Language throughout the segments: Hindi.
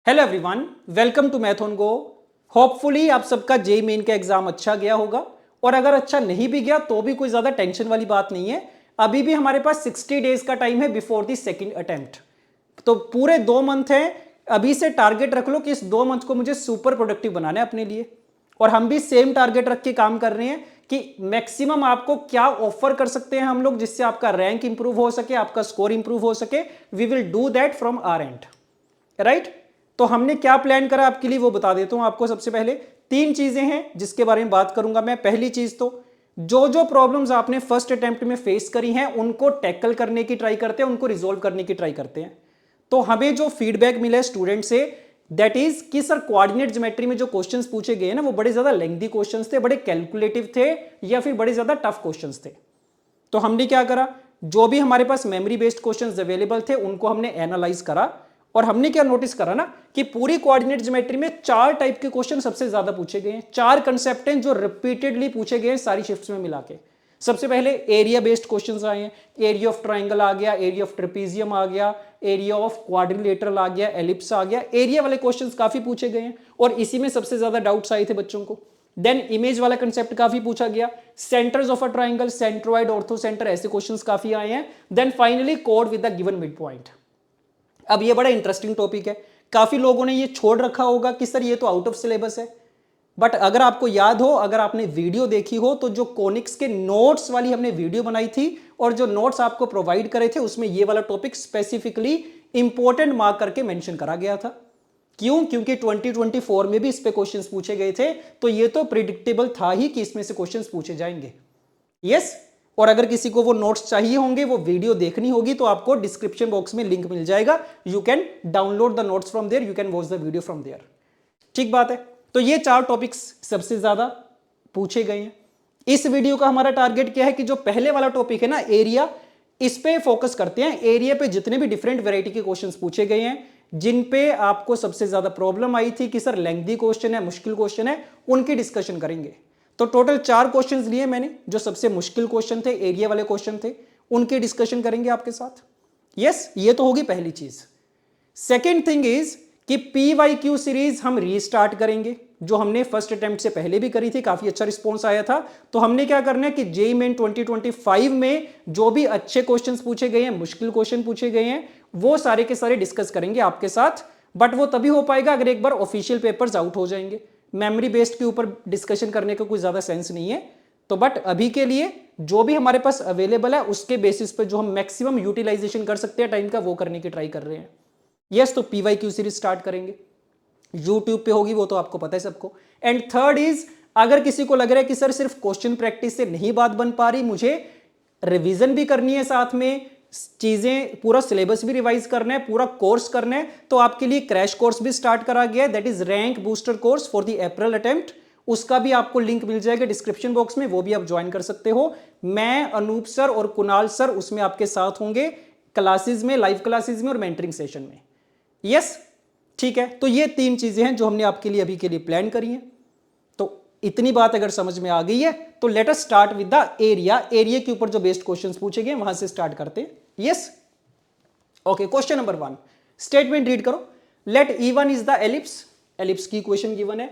Hello everyone, welcome to math on go. Hopefully आप सबका जेईई मेन का एग्जाम अच्छा गया होगा, और अगर अच्छा नहीं भी गया तो भी कोई ज्यादा टेंशन वाली बात नहीं है। अभी भी हमारे पास 60 डेज का टाइम है बिफोर द सेकंड अटेम्प्ट, तो पूरे 2 मंथ है। अभी से टारगेट रख लो कि इस 2 मंथ को मुझे सुपर प्रोडक्टिव बनाना है अपने लिए, और हम भी सेम टारगेट रख के काम कर रहे हैं कि मैक्सिमम आपको क्या ऑफर कर सकते हैं हम लोग जिससे आपका रैंक इंप्रूव हो सके, आपका स्कोर इंप्रूव हो सके। We will do that from our end, right. तो हमने क्या प्लान करा आपके लिए वो बता देता हूं आपको। सबसे पहले 3 चीजें हैं जिसके बारे में बात करूंगा मैं। पहली चीज तो जो जो प्रॉब्लम्स आपने फर्स्ट अटेम्प्ट में फेस करी हैं उनको टैकल करने की ट्राई करते हैं, उनको रिजोल्व करने की ट्राई करते हैं। तो हमें जो फीडबैक मिला है स्टूडेंट से, दैट इज कि सर कोऑर्डिनेट ज्योमेट्री में जो क्वेश्चंस पूछे गए ना वो बड़े ज्यादा लेंथी क्वेश्चंस थे, बड़े कैलकुलेटिव थे, या फिर बड़े ज्यादा टफ क्वेश्चंस थे। तो हमने क्या करा, जो भी हमारे पास मेमोरी बेस्ड क्वेश्चंस अवेलेबल थे उनको हमने एनालाइज करा, और हमने क्या नोटिस करा ना कि पूरी कोऑर्डिनेट ज्योमेट्री में 4 टाइप के क्वेश्चन सबसे ज्यादा पूछे गए हैं। 4 कंसेप्ट हैं जो रिपीटेडली पूछे गए हैं सारी शिफ्ट्स में मिला के। सबसे पहले एरिया बेस्ड क्वेश्चंस आए हैं। एरिया ऑफ ट्राइंगल आ गया, एरिया ऑफ ट्रेपीजियम आ गया, एरिया ऑफ क्वाड्रिलेटरल आ गया, एलिप्स आ गया। एरिया वाले क्वेश्चंस काफी पूछे गए हैं और इसी में सबसे ज्यादा डाउट्स आए थे बच्चों को। देन इमेज वाला कंसेप्ट काफी पूछा गया। Centres of a triangle, centroid, orthocentre, ऐसे क्वेश्चंस काफी आए हैं। देन फाइनली कोड with the given mid point. अब ये बड़ा इंटरेस्टिंग टॉपिक है, काफी लोगों ने ये छोड़ रखा होगा कि सर ये तो आउट ऑफ सिलेबस है, बट अगर आपको याद हो, अगर आपने वीडियो देखी हो, तो जो कोनिक्स के नोट्स वाली हमने वीडियो बनाई थी और जो नोट्स आपको प्रोवाइड करे थे उसमें ये वाला टॉपिक स्पेसिफिकली इंपॉर्टेंट मार्क करके मेंशन करा गया था। क्यों? क्योंकि 2024 में भी इस पे क्वेश्चंस पूछे गए थे, तो ये तो प्रिडिक्टेबल था ही कि इसमें से क्वेश्चंस पूछे जाएंगे। यस। और अगर किसी को वो नोट्स चाहिए होंगे, वो वीडियो देखनी होगी, तो आपको डिस्क्रिप्शन बॉक्स में लिंक मिल जाएगा। You can download the notes from there, you can watch the video from there. ठीक बात है। तो ये 4 टॉपिक्स सबसे ज्यादा पूछे गए हैं। इस वीडियो का हमारा टारगेट क्या है कि जो पहले वाला टॉपिक है ना एरिया, इस पे फोकस करते हैं। एरिया पे जितने भी डिफरेंट वैरायटी के क्वेश्चंस पूछे गए हैं, जिन पे आपको सबसे ज्यादा प्रॉब्लम आई थी कि सर लेंथी क्वेश्चन है, मुश्किल क्वेश्चन है, उनकी डिस्कशन करेंगे। तो टोटल 4 क्वेश्चंस लिए मैंने, जो सबसे मुश्किल क्वेश्चन थे, एरिया वाले क्वेश्चन थे, उनकी डिस्कशन करेंगे आपके साथ। यस, ये तो होगी पहली चीज। सेकेंड थिंग इज कि PYQ सीरीज हम रीस्टार्ट करेंगे, जो हमने फर्स्ट अटेम्प्ट से पहले भी करी थी, काफी अच्छा रिस्पॉन्स आया था। तो हमने क्या करना है कि जेईई मेन 2025 में जो भी अच्छे क्वेश्चंस पूछे गए हैं, मुश्किल क्वेश्चन पूछे गए हैं, वो सारे के सारे डिस्कस करेंगे आपके साथ। बट वो तभी हो पाएगा अगर एक बार ऑफिशियल पेपर्स आउट हो जाएंगे। मेमोरी बेस्ड के ऊपर डिस्कशन करने का कोई ज्यादा सेंस नहीं है। तो बट अभी के लिए जो भी हमारे पास अवेलेबल है उसके बेसिस पे जो हम मैक्सिमम यूटिलाइजेशन कर सकते हैं टाइम का, वो करने की ट्राई कर रहे हैं। यस, तो PYQ सीरीज स्टार्ट करेंगे, यूट्यूब पे होगी, वो तो आपको पता है सबको। एंड थर्ड इज, अगर किसी को लग रहा है कि सर सिर्फ क्वेश्चन प्रैक्टिस से नहीं बात बन पा रही, मुझे रिवीजन भी करनी है, साथ में चीजें पूरा सिलेबस भी रिवाइज करना है, पूरा कोर्स करना है, तो आपके लिए क्रैश कोर्स भी स्टार्ट करा गया है, that is rank booster course for the April attempt. उसका भी आपको लिंक मिल जाएगा डिस्क्रिप्शन बॉक्स में, वो भी आप ज्वाइन कर सकते हो। मैं, अनूप सर और कुणाल सर उसमें आपके साथ होंगे, क्लासेस में, लाइव क्लासेस में और मेंटरिंग सेशन में। यस, ठीक है। तो ये 3 चीजें हैं जो हमने आपके लिए अभी के लिए प्लान करी हैं। तो इतनी बात अगर समझ में आ गई है तो let us start with the area. Area के ऊपर जो बेस्ड क्वेश्चंस पूछे गए वहां से स्टार्ट करते हैं। Yes, okay. Question number 1, statement read करो। Let E1 is the ellipse, ellipse की इक्वेशन गिवन है,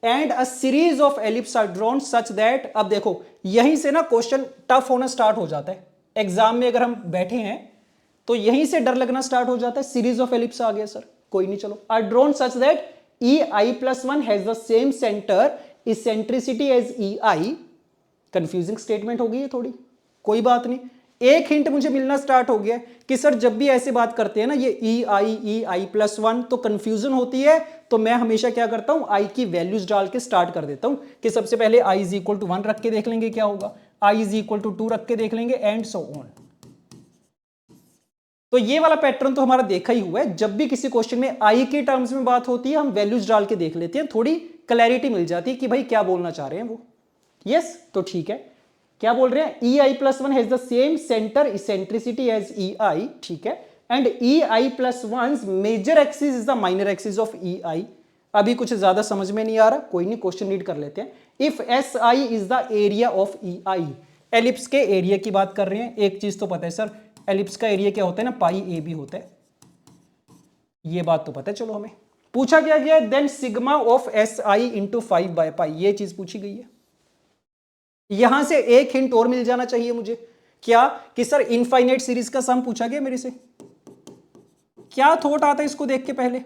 and a series of ellipse are drawn such that. अब देखो यहीं से ना क्वेश्चन टफ होना स्टार्ट हो जाता है। एग्जाम में अगर हम बैठे हैं तो यहीं से डर लगना स्टार्ट हो जाता है। सीरीज ऑफ एलिप्स आ गया सर, कोई नहीं, चलो। Are drawn such that EI+1 has the same centre eccentricity as EI। Confusing statement हो गई है थोड़ी, कोई बात नहीं। एक हिंट मुझे मिलना स्टार्ट हो गया कि सर जब भी ऐसे बात करते हैं ना ये EI+1 तो कंफ्यूजन होती है। तो मैं हमेशा क्या करता हूं, I की वैल्यूज डाल के स्टार्ट कर देता हूं कि सबसे पहले I इज इक्वल टू 1 रख के देख लेंगे क्या होगा, I इज इक्वल टू 2 रख के देख लेंगे, एंड सो ऑन। तो ये वाला पैटर्न तो हमारा देखा ही हुआ है। जब भी किसी क्वेश्चन में आई के टर्म्स में बात होती है हम वैल्यूज डाल के देख लेते हैं, थोड़ी क्लैरिटी मिल जाती है कि भाई क्या बोलना चाह रहे हैं वो। यस, तो ठीक है। क्या बोल रहे हैं, EI+1 has the same centre eccentricity as EI, ठीक है, and EI+1 major axis is the minor axis of EI। अभी कुछ ज्यादा समझ में नहीं आ रहा, कोई नहीं, क्वेश्चन रीड कर लेते हैं। If SI is the area of EI, ellipse के एरिया की बात कर रहे हैं। एक चीज तो पता है सर, एलिप्स का एरिया क्या होता है ना, पाई AB होता है, ये बात तो पता है चलो हमें। पूछा क्या गया है, then sigma of S I into 5/π, ये चीज पूछी गई है। यहां से एक हिंट और मिल जाना चाहिए मुझे, क्या कि सर इनफाइनाइट सीरीज का सम पूछा गया मेरे से। क्या थॉट आता है इसको देख के पहले,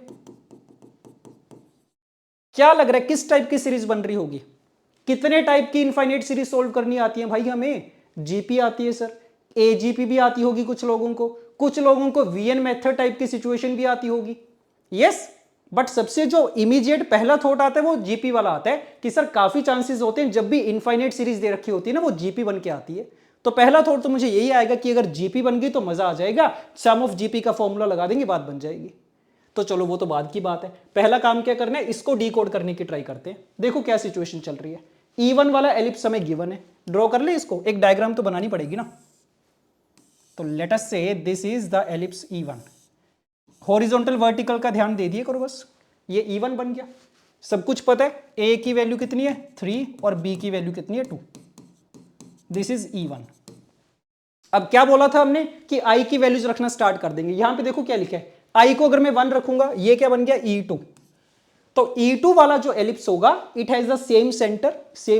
क्या लग रहा है किस टाइप की सीरीज बन रही होगी? कितने टाइप की इनफाइनाइट सीरीज सोल्व करनी आती है भाई हमें? जीपी आती है सर, एजीपी भी आती होगी कुछ लोगों को वीएन मेथड टाइप की सिचुएशन भी आती होगी। यस, बट सबसे जो इमीडिएट पहला थॉट आता है वो जीपी वाला आता है कि सर काफी चांसेस होते हैं जब भी इनफाइनाइट सीरीज दे रखी होती है ना वो जीपी बन के आती है। तो पहला थॉट तो मुझे यही आएगा कि अगर जीपी बन गई तो मजा आ जाएगा, सम ऑफ जीपी का फॉर्मूला लगा देंगे, बात बन जाएगी। तो चलो वो तो बाद की बात है, पहला काम क्या करना है, इसको डीकोड करने की ट्राई करते हैं। देखो क्या सिचुएशन चल रही है, E1 वाला एलिप्स हमें गिवन है, ड्रॉ कर ले इसको, एक डायग्राम तो बनानी पड़ेगी ना। तो लेट अस से this is the ellipse E1, horizontal vertical का ध्यान दे दिए करो बस। ये E1 बन गया, सब कुछ पता है, A की वैल्यू कितनी है 3 और B की वैल्यू कितनी है 2। This is E1। अब क्या बोला था हमने कि I की वैल्यूज रखना स्टार्ट कर देंगे। यहां पे देखो क्या लिखा है, I को अगर मैं 1 रखूंगा, ये क्या बन गया E2। तो E2 वाला जो एलिप्स होगा it has the same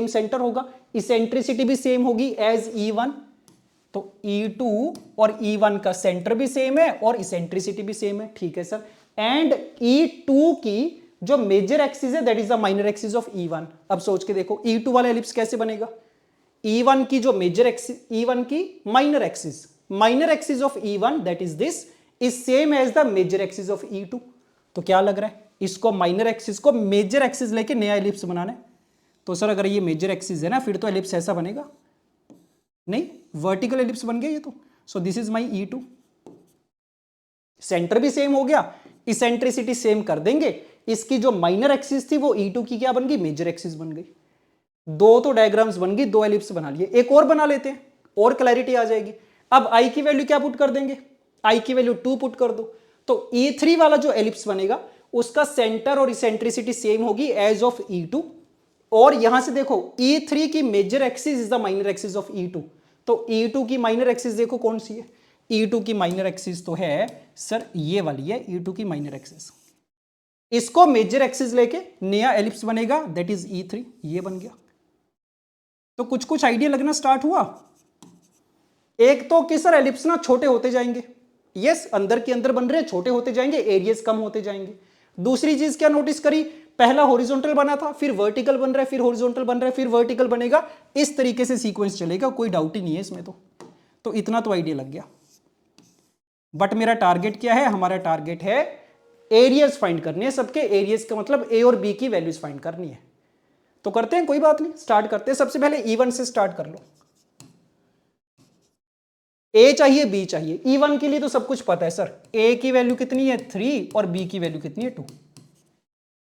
centre होगा, इसेंट्रिसिटी भी सेम होगी एज E1। तो E2 और E1 का सेंटर भी सेम है और इसेंट्रिसिटी भी सेम है, ठीक है सर। एंड E2 की जो मेजर एक्सिस है that is the minor axis of E1। अब सोच के देखो E2 वाला एलिप्स कैसे बनेगा, E1 की जो मेजर एक्सिस, E1 की minor axis of E1 that is this is same as the major axis of E2। तो क्या लग रहा है, इसको माइनर एक्सिस को मेजर एक्सिस लेके नया एलिप्स बनाना है। तो सर अगर ये मेजर एक्सिस है ना, फिर तो एलिप्स ऐसा बनेगा नहीं, वर्टिकल एलिप्स बन गया ये तो। सो this is my E2, centre भी सेम हो गया, इसेंट्रिसिटी सेम कर देंगे, इसकी जो माइनर एक्सिस थी वो E2 की क्या बन गई, मेजर एक्सिस बन गई। दो तो डायग्राम्स बन गई, दो एलिप्स बना लिए, एक और बना लेते हैं और क्लैरिटी आ जाएगी। अब I की वैल्यू क्या पुट कर देंगे, I की वैल्यू 2 पुट कर दो। तो E3 वाला जो एलिप्स बनेगा उसका सेंटर और इसेंट्रिसिटी सेम होगी एज ऑफ E2। और यहां से देखो E3 की major axis is the minor axis of E2। तो E2 की माइनर एक्सिस देखो कौन सी है, E2 की माइनर एक्सिस तो है सर ये वाली है, E2 की माइनर एक्सिस। इसको मेजर एक्सिस लेके नया एलिप्स बनेगा दैट इज E3, ये बन गया। तो कुछ कुछ आइडिया लगना स्टार्ट हुआ। एक तो कि सर एलिप्स ना छोटे होते जाएंगे, यस अंदर के अंदर बन रहे हैं, छोटे होते जाएंगे, एरियाज कम होते जाएंगे। दूसरी चीज क्या नोटिस करी, पहला हॉरिजॉन्टल बना था, फिर वर्टिकल बन रहा है, फिर हॉरिजॉन्टल बन रहा है, फिर वर्टिकल बनेगा, इस तरीके से सीक्वेंस चलेगा, कोई डाउट ही नहीं है इसमें। तो इतना तो आइडिया लग गया। बट मेरा टारगेट क्या है, हमारा टारगेट है एरियाज फाइंड करनी है, सबके एरियाज का मतलब ए और बी की वैल्यूज फाइंड करनी है। तो करते हैं, कोई बात नहीं, स्टार्ट करते हैं। सबसे पहले E1 से स्टार्ट कर लो। A चाहिए B चाहिए, E1 के लिए तो सब कुछ पता है सर, A की वैल्यू कितनी है 3 और B की वैल्यू कितनी है 2।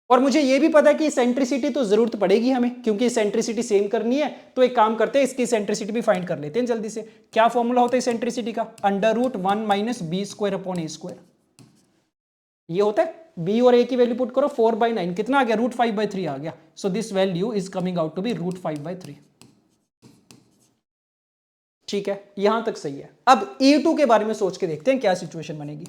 और मुझे ये भी पता है कि सेंट्रिसिटी तो जरूरत पड़ेगी हमें, क्योंकि सेंट्रिसिटी सेम करनी है। तो एक काम करते हैं, इसकी सेंट्रिसिटी भी फाइंड कर लेते हैं जल्दी से। क्या फॉर्मूला होता है सेंट्रिसिटी का, √1 - b² A²। ये होता है, B और A की वैल्यू पुट करो, 4/9 कितना आ गया, √5/3 आ गया। So this value is coming out to be √5/3। ठीक है, यहां तक सही है। अब E2 के बारे में सोच के देखते हैं क्या सिचुएशन बनेगी।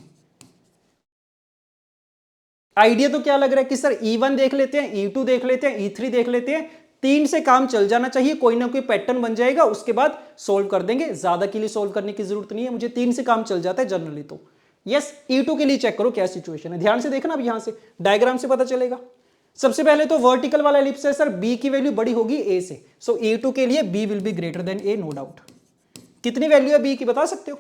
आइडिया तो क्या लग रहा है कि सर E1 देख लेते हैं, E2 देख लेते हैं, E3 देख लेते हैं, 3 से काम चल जाना चाहिए, कोई ना कोई पैटर्न बन जाएगा, उसके बाद सोल्व कर देंगे। ज्यादा के लिए सोल्व करने की जरूरत नहीं है मुझे, 3 से काम चल जाता है जनरली। तो यस, E2 के लिए चेक करो क्या सिचुएशन है, ध्यान से देखना, अब यहां से डायग्राम से पता चलेगा। सबसे पहले तो वर्टिकल वाला एलिप्स है सर, B की वैल्यू बड़ी होगी A से, सो E2 के लिए B will be greater than A, no doubt. कितनी वैल्यू है B की बता सकते हो?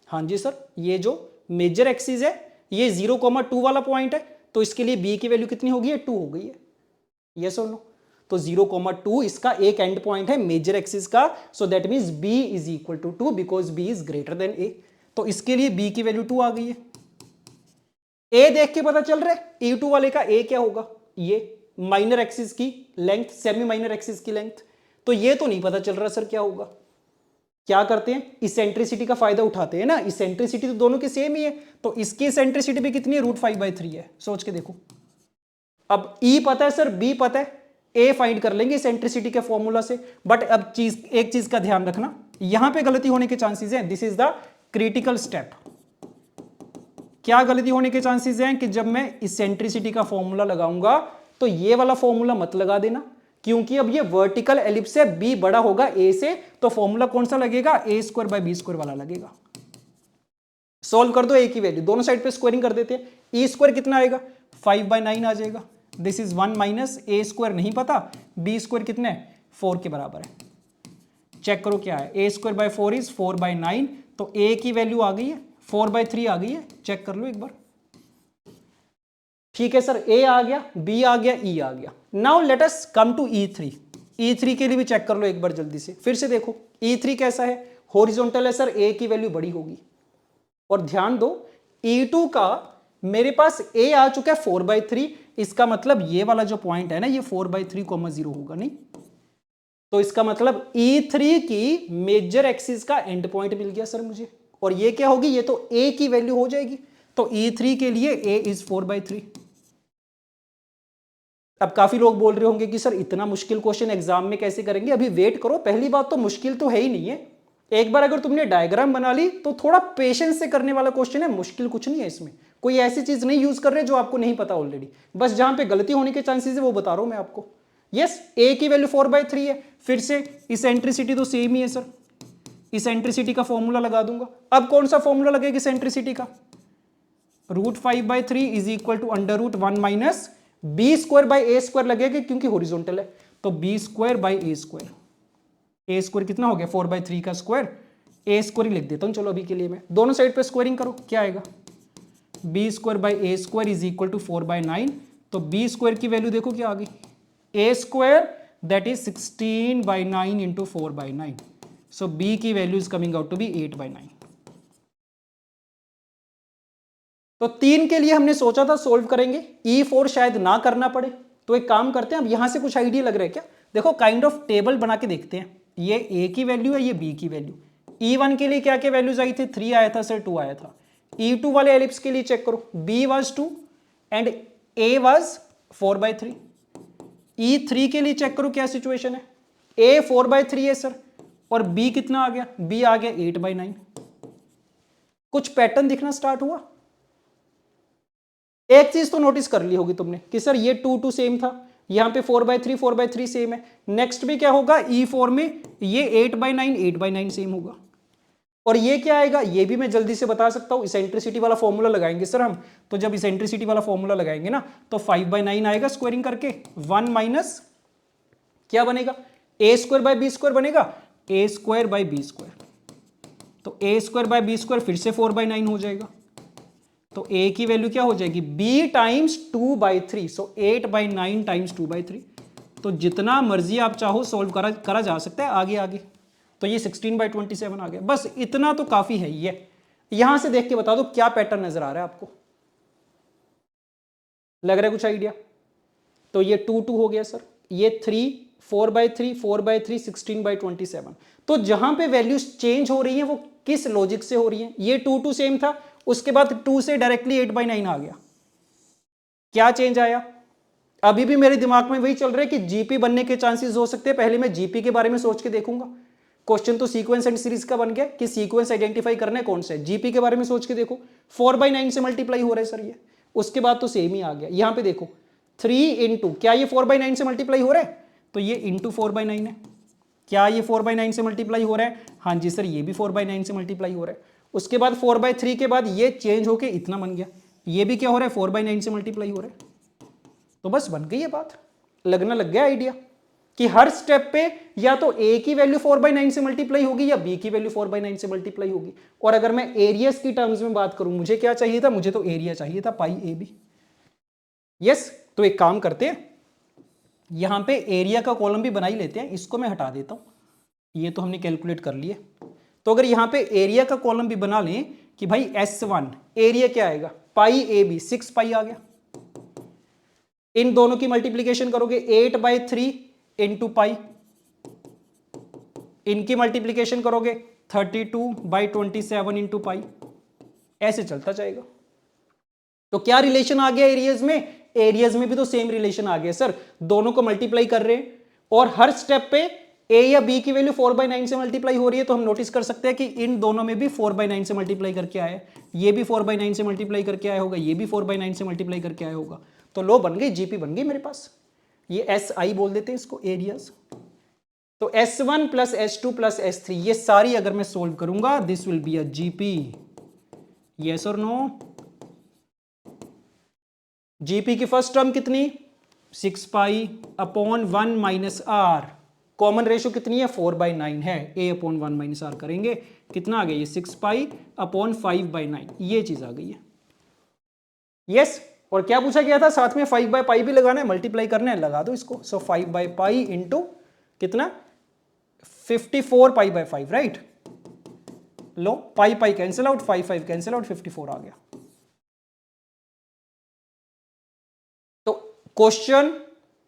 हाँ जी सर, ये जो मेजर एक्सिस है ये 0,2 वाला पॉइंट है, तो इसके लिए B की वैल्यू कितनी होगी, 2 हो गई है, यस और नो। तो 0,2 इसका एक एंड पॉइंट है मेजर एक्सिस का, so that means B is equal to 2 because B is greater than A। तो इसके लिए B की वैल्यू 2 आ गई है। A देख के पता चल रहा है E2 वाले का A क्या होगा, ये माइनर एक्सिस की लेंथ, सेमी माइनर एक्सिस की लेंथ। तो ये तो नहीं पता चल रहा सर क्या होगा। क्या करते हैं, इसेंट्रिसिटी का फायदा उठाते हैं ना, इसेंट्रिसिटी तो दोनों की सेम ही है, तो इसकी इसेंट्रिसिटी भी कितनी है, √5/3 है। सोच के देखो, अब E पता है सर, B पता है, A फाइंड कर लेंगे इसेंट्रिसिटी के फॉर्मूला से। बट अब एक चीज का ध्यान रखना, यहां पे गलती होने के चांसेस हैं, this is the critical step. क्या गलती होने के चांसेस हैं कि जब मैं इसेंट्रिसिटी का फॉर्मूला लगाऊंगा तो ये वाला फॉर्मूला मत लगा देना, क्योंकि अब ये वर्टिकल एलिप्स है, बी बड़ा होगा ए से, तो फॉर्मूला कौन सा लगेगा, ए स्क्वायर बाय बी स्क्वायर वाला लगेगा। सॉल्व कर दो ए की वैल्यू, दोनों साइड पे स्क्वायरिंग कर देते हैं। ई स्क्वायर कितना आएगा, 5/9 आ जाएगा। This is 1 minus A square नहीं पता, बी स्क्वायर कितना है 4 के बराबर है। चेक करो क्या है, ए स्क्वायर बाय 4 इज 4/9, तो ए की वैल्यू आ गई है 4/3 आ गई है। चेक कर लो एक बार। ठीक है सर, ए आ गया, बी आ गया, ई आ गया। Now let us come to E3। E3 के लिए भी चेक कर लो एक बार जल्दी से, फिर से देखो E3 कैसा है, हॉरिजॉन्टल है सर, ए की वैल्यू बड़ी होगी। और ध्यान दो E2 का मेरे पास ए आ चुका है 4/3, इसका मतलब ये वाला जो पॉइंट है ना, ये 4/3, 0 होगा नहीं, तो इसका मतलब E3 की मेजर एक्सिस का एंड पॉइंट मिल गया सर मुझे। और ये क्या होगी, ये तो ए की वैल्यू हो जाएगी, तो E3 के लिए ए इज 4/3। अब काफी लोग बोल रहे होंगे कि सर इतना मुश्किल क्वेश्चन एग्जाम में कैसे करेंगे, अभी वेट करो। पहली बात तो मुश्किल तो है ही नहीं है, एक बार अगर तुमने डायग्राम बना ली तो थोड़ा पेशेंस से करने वाला क्वेश्चन है, मुश्किल कुछ नहीं है इसमें। कोई ऐसी चीज नहीं यूज कर रहे जो आपको नहीं पता ऑलरेडी, बस जहां पे गलती होने के चांसेस है वो बता रहा हूं मैं आपको। यस, ए की वैल्यू 4/3 है, फिर से इसेंट्रिसिटी तो सेम ही है सर, इसेंट्रिसिटी का फॉर्मूला लगा दूंगा। अब कौन सा फॉर्मूला लगेगा इसेंट्रिसिटी का, √5/3 is equal to √1 minus B square by A square लगेगा, क्योंकि हॉरिजॉन्टल है, तो B square by A square. A square कितना हो गया 4/3 का स्क्वायर, ए स्क्वायर ही लिख देता हूं चलो अभी के लिए मैं, दोनों साइड पे स्क्वायरिंग करो, क्या आएगा, B square by A square is equal to 4/9। तो बी स्क्वायर की वैल्यू देखो क्या आ गई, A square that is 16/9 into 4/9, so B की value is coming out to be 8/9। तो 3 के लिए हमने सोचा था सोल्व करेंगे, E4 शायद ना करना पड़े, तो एक काम करते हैं, अब यहां से कुछ आइडिया लग रहा है क्या, देखो काइंड ऑफ टेबल बना के देखते हैं। ये ए की वैल्यू है, ये बी की वैल्यू। E1 के लिए क्या क्या वैल्यूज आई थी, 3 आया था सर, 2 आया था। E2 वाले एलिप्स के लिए चेक करो, B was 2 and A was 4/3। E3 के लिए चेक करो क्या सिचुएशन है, A 4/3 है सर, और B कितना आ गया, B आ गया 8/9। कुछ पैटर्न दिखना स्टार्ट हुआ। एक चीज तो नोटिस कर ली होगी तुमने कि सर ये 2 सेम था, यहां पे 4/3 सेम है। नेक्स्ट भी क्या होगा, E4 में ये 8/9 सेम होगा। और ये क्या आएगा, ये भी मैं जल्दी से बता सकता हूं, इसेंट्रिसिटी वाला फॉर्मूला लगाएंगे सर हम, तो जब इसेंट्रिसिटी वाला फॉर्मूला लगाएंगे ना तो 5/9 आएगा स्क्वायरिंग करके, 1 माइनस क्या बनेगा, ए स्क्वायर बाय बी स्क्वायर बनेगा, ए स्क्वायर बाय बी स्क्वायर, तो ए स्क्वायर बाय बी स्क्वायर फिर से 4/9 हो जाएगा, तो a की वैल्यू क्या हो जाएगी, b टाइम्स 2/3, सो 8/9 टाइम्स 2/3। तो जितना मर्जी आप चाहो सोल्व करा जा सकता है आगे आगे। तो ये 16/27 आ गया, बस इतना तो काफी है। ये यहां से देख के बता दो क्या पैटर्न नजर आ रहा है आपको, लग रहा है कुछ आइडिया। तो ये 2 हो गया सर, ये 3 4/3 4/3 16/27। तो जहां पे वैल्यूज चेंज हो रही है वो किस लॉजिक से हो रही है, ये 2 सेम था, उसके बाद 2 से डायरेक्टली 8/9 आ गया, क्या चेंज आया। अभी भी मेरे दिमाग में वही चल रहा है कि जीपी बनने के चांसेस हो सकते हैं, पहले मैं जीपी के बारे में सोच के देखूंगा। क्वेश्चन तो सीक्वेंस एंड सीरीज का बन गया कि सीक्वेंस आइडेंटिफाई करना है कौन सा है, जीपी के बारे में सोच के देखो, 4/9 से मल्टीप्लाई हो रहा है सर ये, उसके बाद तो सेम ही आ गया। यहां पे देखो 3 इंटू, क्या ये 4/9 से मल्टीप्लाई हो रहा है, तो ये इंटू 4/9 है, क्या ये 4/9 से मल्टीप्लाई हो रहा है, हाँ जी सर ये भी 4/9 से मल्टीप्लाई हो रहा है। उसके बाद 4/3 के बाद ये चेंज होके इतना बन गया, ये भी क्या हो रहा है 4/9 से मल्टीप्लाई हो रहा है। तो बस बन गई ये बात, लगना लग गया आइडिया कि हर स्टेप पे या तो a की वैल्यू 4/9 से मल्टीप्लाई होगी या b की वैल्यू 4/9 से मल्टीप्लाई होगी। और अगर मैं एरियाज की टर्म्स में बात करूं, मुझे क्या चाहिए था, मुझे तो एरिया चाहिए था पाई AB। यस, तो एक काम करते हैं, यहां पे एरिया का कॉलम भी बना ही लेते हैं, इसको मैं हटा देता हूं, ये तो हमने कैलकुलेट कर लिए। तो अगर यहां पे एरिया का कॉलम भी बना लें कि भाई S1 एरिया क्या आएगा, पाई AB 6 पाई आ गया, इन दोनों की मल्टीप्लीकेशन करोगे 8/3 इंटू पाई, इनकी मल्टीप्लीकेशन करोगे 32/27 इंटू पाई, ऐसे चलता जाएगा। तो क्या रिलेशन आ गया एरियाज में, एरियाज में भी तो सेम रिलेशन आ गया सर, दोनों को मल्टीप्लाई कर रहे हैं और हर स्टेप पे ए या बी की वैल्यू 4/9 से मल्टीप्लाई हो रही है, तो हम नोटिस कर सकते हैं कि इन दोनों में भी 4/9 से मल्टीप्लाई करके आया है, ये भी 4/9 से मल्टीप्लाई करके आया होगा, ये भी 4/9 से मल्टीप्लाई करके आया होगा। तो लो बन गई, जीपी बन गई मेरे पास। ये एस आई बोल देते हैं इसको, एरियाज। तो S1 plus S2 plus S3 ये सारी अगर मैं सोल्व करूंगा, this will be a GP. Yes और नो? जीपी की फर्स्ट टर्म कितनी? 6 pi upon 1 minus R. Common ratio कितनी है? 4/9 है। a अपॉन 1 माइनस आर करेंगे, कितना आ गया ये? 6 पाई अपॉन 5/9, ये चीज आ गई है। यस। और क्या पूछा गया था? साथ में 5/पाई भी लगाना है, मल्टीप्लाई करना है, लगा दो इसको। सो 5/पाई इंटू कितना? 54π/5, राइट। लो pi pi cancel out, 5 cancel out, 54 आ गया। तो क्वेश्चन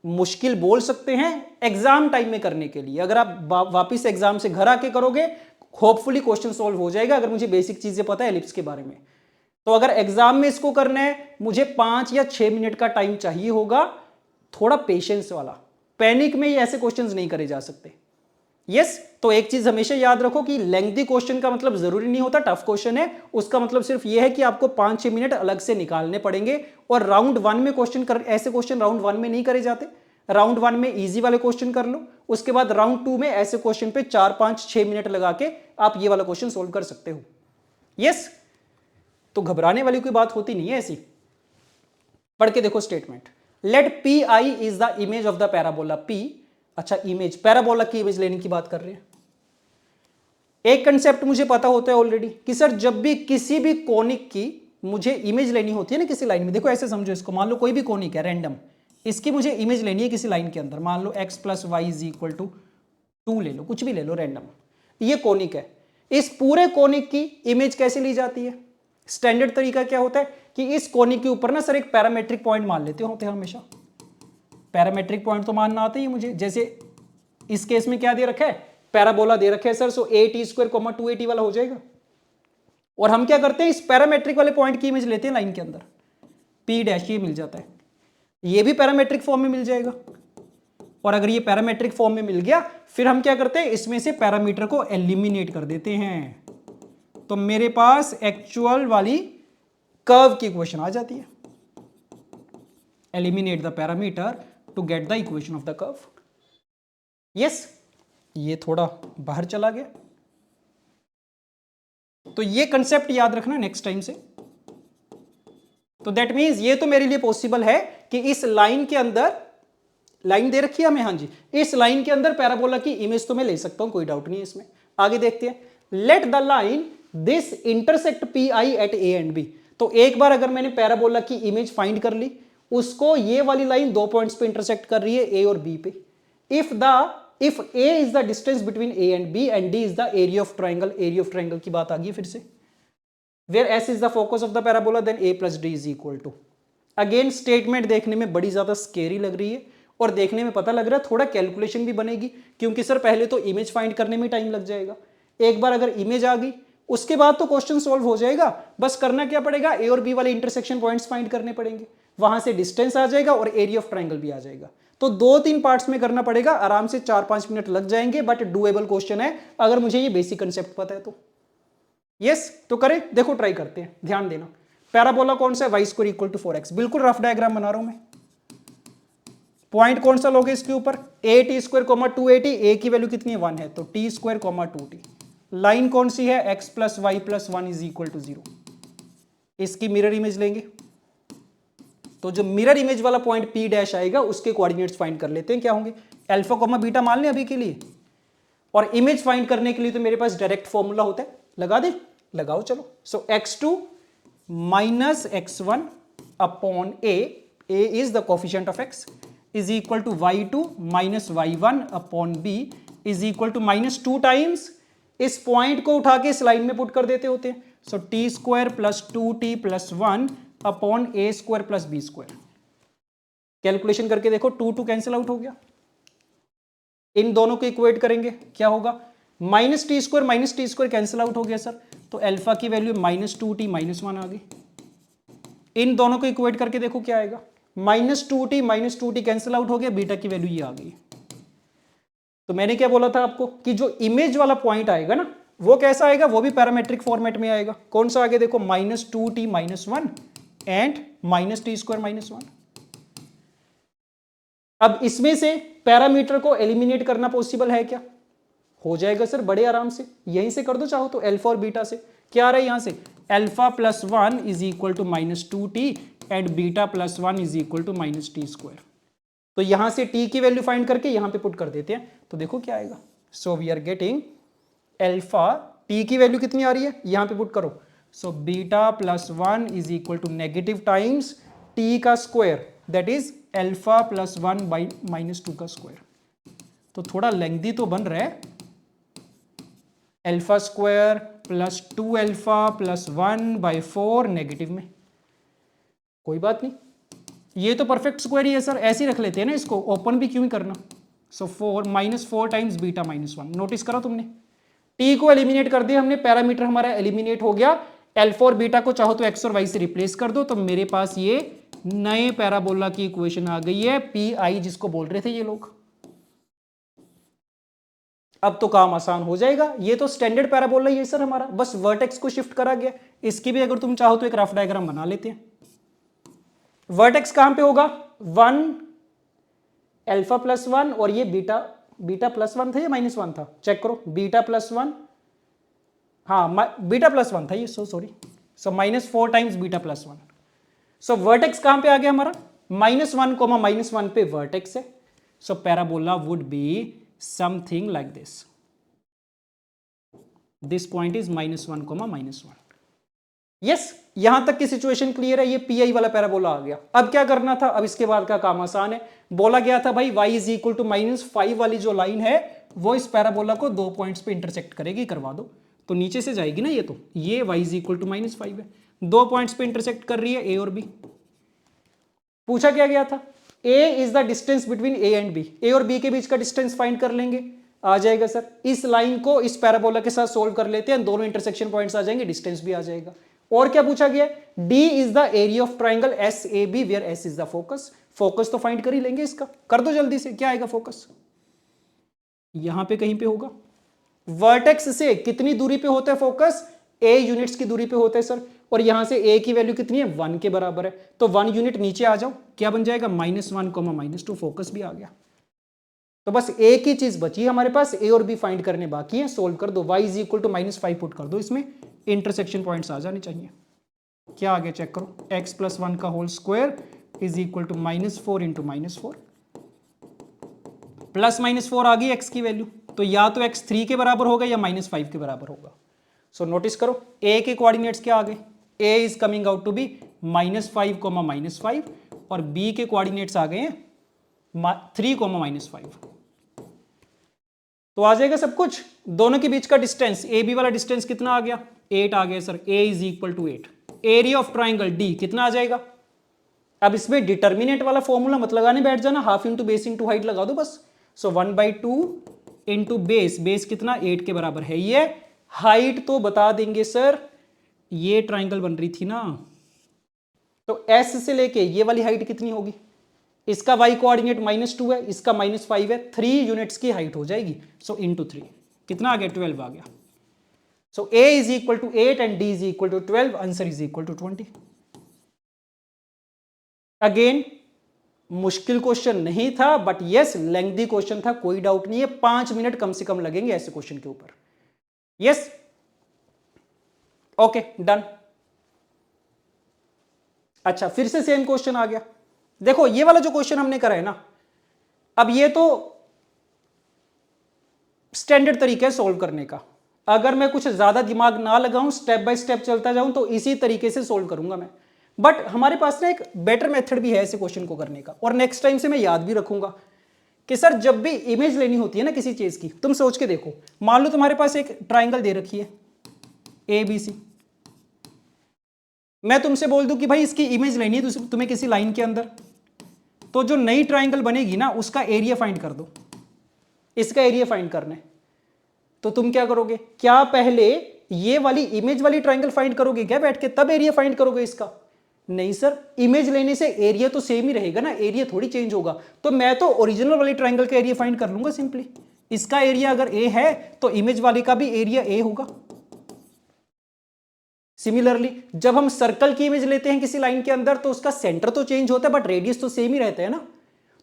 मुश्किल बोल सकते हैं एग्जाम टाइम में करने के लिए। अगर आप वापिस एग्जाम से घर आके करोगे, होपफुली क्वेश्चन सॉल्व हो जाएगा, अगर मुझे बेसिक चीजें पता है एलिप्स के बारे में। तो अगर एग्जाम में इसको करना है, मुझे 5 या 6 मिनट का टाइम चाहिए होगा, थोड़ा पेशेंस वाला। पैनिक में ये ऐसे क्वेश्चंस नहीं करे जा सकते। यस। तो एक चीज हमेशा याद रखो कि लेंथी क्वेश्चन का मतलब जरूरी नहीं होता टफ क्वेश्चन है, उसका मतलब सिर्फ यह है कि आपको 5-6 मिनट अलग से निकालने पड़ेंगे। और राउंड 1 में ऐसे क्वेश्चन राउंड 1 में नहीं करे जाते। राउंड 1 में इजी वाले क्वेश्चन कर लो, उसके बाद राउंड 2 में ऐसे क्वेश्चन पे 4-5-6 मिनट लगा के आप ये वाला क्वेश्चन सोल्व कर सकते हो। यस। तो घबराने वाली कोई बात होती नहीं है ऐसी। पढ़ के देखो statement. Let P I is the image of the parabola P. अच्छा, इमेज, पैराबोला की इमेज लेने की बात कर रहे हैं। एक कंसेप्ट मुझे पता होता है ऑलरेडी कि सर जब भी किसी भी कोनिक की मुझे इमेज लेनी होती है ना किसी लाइन में, देखो ऐसे समझो इसको, मान लो कोई भी कोनिक है रैंडम, इसकी मुझे इमेज लेनी है किसी लाइन के अंदर, मान लो x + y = 2 ले लो, कुछ भी ले लो रैंडम, ये कोनिक है। इस पूरे कोनिक की इमेज कैसे ली जाती है? स्टैंडर्ड तरीका क्या होता है कि इस कोनिक के ऊपर ना सर एक पैरामेट्रिक पॉइंट मान लेते होते हैं हमेशा। पैरामेट्रिक पॉइंट तो मानना आता ही है मुझे। जैसे इस केस में क्या दे रखा है? पैराबोला दे रखा है सर, सो a² 2at वाला हो जाएगा। और हम क्या करते हैं, इस पैरामेट्रिक वाले पॉइंट की इमेज लेते हैं लाइन के अंदर, p' ये मिल जाता है, ये भी पैरामेट्रिक फॉर्म में मिल जाएगा। और अगर ये पैरामेट्रिक फॉर्म में मिल गया, फिर हम क्या करते हैं, इसमें से पैरामीटर को एलिमिनेट कर देते हैं, तो मेरे पास एक्चुअल वाली कर्व की इक्वेशन आ जाती है। Eliminate the parameter to get the equation of the curve. Yes. ये थोड़ा बाहर चला गया, तो ये कंसेप्ट याद रखना नेक्स्ट टाइम से। तो दैट मींस ये तो मेरे लिए पॉसिबल है कि इस लाइन के अंदर, लाइन दे रखी है हमें, हाँ जी, इस लाइन के अंदर पैराबोला की इमेज तो मैं ले सकता हूं, कोई डाउट नहीं है इसमें। आगे देखते हैं। Let the line this intersect P I at A and B. तो एक बार अगर मैंने पैराबोला की इमेज फाइंड कर ली, उसको ये वाली लाइन 2 पॉइंट्स पे इंटरसेक्ट कर रही है, ए और बी पे। If a is the distance between a and b and d is the area of triangle, area of triangle की बात आ गई फिर से, where s is the focus of the parabola, then a plus d is equal to। Again statement देखने में बड़ी ज्यादा स्केरी लग रही है और देखने में पता लग रहा है थोड़ा कैलकुलेशन भी बनेगी, क्योंकि सर पहले तो इमेज फाइंड करने में टाइम लग जाएगा। एक बार अगर इमेज आ गई, उसके बाद तो क्वेश्चन सॉल्व हो जाएगा। बस करना क्या पड़ेगा, ए और बी वाले इंटरसेक्शन पॉइंट्स फाइंड करने पड़ेंगे, वहां से डिस्टेंस आ जाएगा और एरिया ऑफ ट्राइंगल भी आ जाएगा। तो 2-3 पार्ट्स में करना पड़ेगा, आराम से 4-5 मिनट लग जाएंगे, बट डूएबल क्वेश्चन है अगर मुझे ये बेसिक कंसेप्ट पता है तो। यस। तो करें, देखो ट्राई करते हैं, ध्यान देना। पैराबोला कौन सा है? y² = 4x। बिल्कुल रफ डायग्राम बना रहा हूं मैं। पॉइंट कौन सा लोगे इसके ऊपर? at² 2at, a की वैल्यू कितनी है? 1 है, तो t² 2t। लाइन कौन सी है? x + y + 1 = 0। इसकी मिरर इमेज लेंगे, तो जो मिरर इमेज वाला पॉइंट p' आएगा उसके कोऑर्डिनेट्स फाइंड कर लेते हैं, क्या होंगे? अल्फा, बीटा मान लें अभी के लिए। और इमेज फाइंड करने के लिए तो मेरे पास डायरेक्ट फॉर्मूला होता है, लगा दे, लगाओ चलो। So x2 - x1 upon a is the coefficient of x, is equal to y2 - y1 upon b is equal to -2 times इस पॉइंट को उठा के इस लाइन में पुट कर देते होते हैं। सो t² + 2t + 1 upon a² + b²। Calculation करके देखो, 2 कैंसिल आउट हो गया। इन दोनों को इक्वेट करेंगे, क्या होगा? -t² कैंसिल आउट हो गया सर, तो अल्फा की वैल्यू -2t - 1 आ गई। इन दोनों को इक्वेट करके देखो क्या आएगा, -2t कैंसिल आउट हो गया, बीटा की वैल्यू ये आ गई। तो मैंने क्या बोला था आपको कि जो इमेज वाला पॉइंट आएगा ना वो कैसा आएगा, वो भी पैरामेट्रिक फॉर्मेट में आएगा। कौन सा आगे देखो, -2t - 1 एंड -t² - 1। अब इसमें से पैरामीटर को एलिमिनेट करना पॉसिबल है क्या? हो जाएगा सर बड़े आराम से, यहीं से कर दो चाहो तो, अल्फा और बीटा से। क्या आ रहा है यहां से, alpha + 1 = -2t and beta + 1 = -t²। तो यहां से t की वैल्यू फाइंड करके यहां पे पुट कर देते हैं, तो देखो क्या आएगा। So we are getting alpha, t की वैल्यू कितनी आ रही है यहां पे पुट करो। So beta + 1 = negative times t का स्क्वायर, दैट इज अल्फा + 1 / -2 तो थोड़ा लेंथी तो बन रहा है, अल्फा स्क्वायर + 2α + 1/4 नेगेटिव में। कोई बात नहीं, ये तो परफेक्ट स्क्वायर ही है सर, ऐसे ही रख लेते हैं ना इसको, ओपन भी क्यों ही करना। सो 4 टाइम्स बीटा - 1। नोटिस करा तुमने, t को एलिमिनेट कर दिया हमने, पैरामीटर हमारा एलिमिनेट हो गया। अल्फा और बीटा को चाहो तो x और y से रिप्लेस कर दो, तो मेरे पास ये नए पैराबोला की इक्वेशन आ गई है, PI जिसको बोल रहे थे ये लोग। अब तो काम आसान हो जाएगा, ये तो स्टैंडर्ड पैराबोला ही है सर हमारा, बस वर्टेक्स को शिफ्ट करा गया। इसकी भी अगर तुम चाहो तो एक रफ डायग्राम बना लेते हैं। वर्टेक्स कहां पे होगा, 1 अल्फा + 1 और ये बीटा +1 था या -1 था, चेक करो, बीटा +1, हाँ बीटा +1 था ये, सो सॉरी, सो -4 टाइम्स बीटा + 1। सो वर्टेक्स कहां पे आ गया हमारा, -1, -1 पे वर्टेक्स है। So parabola would be something like this. This point is -1, -1. Yes, यहां तक की सिचुएशन क्लियर है, ये PI वाला पैराबोला आ गया। अब क्या करना था, अब इसके बाद का काम आसान है। बोला गया था भाई y = -5 वाली जो लाइन है वो इस पैराबोला को 2 पॉइंट्स पे इंटरसेक्ट करेगी, करवा दो। तो नीचे से जाएगी ना ये, तो ये y = -5 है, 2 पॉइंट्स पे इंटरसेक्ट कर रही है, A और B। पूछा क्या गया था, A is the distance between A and B, A और B के बीच का डिस्टेंस फाइंड कर लेंगे, आ जाएगा सर। इस लाइन को इस पैराबोला के साथ सोल्व कर लेते हैं, दोनों इंटरसेक्शन पॉइंट्स आ जाएंगे, डिस्टेंस भी आ जाएगा। और क्या पूछा गया, D is the area of triangle SAB where S is the focus. Focus तो फाइंड कर ही लेंगे इसका, कर दो जल्दी से, क्या आएगा फोकस, यहां पे कहीं पे होगा। वर्टेक्स से कितनी दूरी पे होता है फोकस, A यूनिट्स की दूरी पे होता है सर, और यहां से A की वैल्यू कितनी है, 1 के बराबर है, तो 1 यूनिट नीचे आ जाओ, क्या बन जाएगा, -1, -2, फोकस भी आ गया। तो बस एक ही चीज बची हमारे पास, A और B फाइंड करने बाकी है, सोल्व कर दो। y = -5 पुट कर दो इसमें, इंटरसेक्शन पॉइंट्स आ जाने चाहिए। क्या आ गया चेक करो, x + 1 का होल स्क्वायर = -4 × -4, +-4 आ गई x की वैल्यू, तो या तो x 3 के बराबर होगा या -5 के बराबर होगा। सो नोटिस करो, A के कोऑर्डिनेट्स क्या आ गए, A is coming out to be -5, -5, और B के कोऑर्डिनेट्स आ गए हैं 3, -5। तो आ जाएगा सब कुछ। दोनों के बीच का डिस्टेंस, AB वाला डिस्टेंस कितना आ गया, 8 आ गया sir, A = 8। Area of triangle D कितना आ जाएगा। अब इसमें डिटर्मिनेंट वाला फॉर्मूला मत लगाने बैठ जाना, half into base into height लगा दो बस। सो 1/2 इंटू बेस, बेस कितना 8 के बराबर है, ये हाइट तो बता देंगे सर, ये ट्राइंगल बन रही थी ना, तो S से लेके ये वाली हाइट कितनी होगी, इसका y कोऑर्डिनेट -2 है, इसका -5 है, 3 यूनिट्स की हाइट हो जाएगी। सो इंटू 3 कितना आ गया, 12 आ गया। सो A = 8 and D = 12, answer = 20। Again मुश्किल क्वेश्चन नहीं था, बट यस लेंथी क्वेश्चन था, कोई डाउट नहीं है, 5 मिनट कम से कम लगेंगे ऐसे क्वेश्चन के ऊपर। Yes, okay done. अच्छा, फिर से सेम क्वेश्चन आ गया। देखो ये वाला जो क्वेश्चन हमने करा है ना, अब ये तो स्टैंडर्ड तरीका है सॉल्व करने का। अगर मैं कुछ ज्यादा दिमाग ना लगाऊं, स्टेप बाय स्टेप चलता जाऊं, तो इसी तरीके से सॉल्व करूंगा मैं। बट हमारे पास ना एक बेटर मेथड भी है ऐसे क्वेश्चन को करने का, और नेक्स्ट टाइम से मैं याद भी रखूंगा कि सर जब भी इमेज लेनी होती है ना किसी चीज की, तुम सोच के देखो, मान लो तुम्हारे पास एक ट्राइंगल दे रखी है ABC, मैं तुमसे बोल दूं कि भाई इसकी इमेज लेनी है तुम्हें किसी लाइन के अंदर, तो जो नई ट्राइंगल बनेगी ना उसका एरिया फाइंड कर दो, इसका एरिया फाइंड करना है। तो तुम क्या करोगे, क्या पहले ये वाली इमेज वाली ट्राइंगल फाइंड करोगे क्या बैठ के, तब एरिया फाइंड करोगे इसका? नहीं सर, इमेज लेने से एरिया तो सेम ही रहेगा ना, एरिया थोड़ी चेंज होगा। तो मैं तो ओरिजिनल वाली ट्राइंगल का एरिया फाइंड कर लूंगा सिंपली। इसका एरिया अगर ए है तो इमेज वाले का भी एरिया ए होगा। सिमिलरली जब हम सर्कल की इमेज लेते हैं किसी लाइन के अंदर तो उसका सेंटर तो चेंज होता है बट रेडियस तो सेम ही रहता है ना।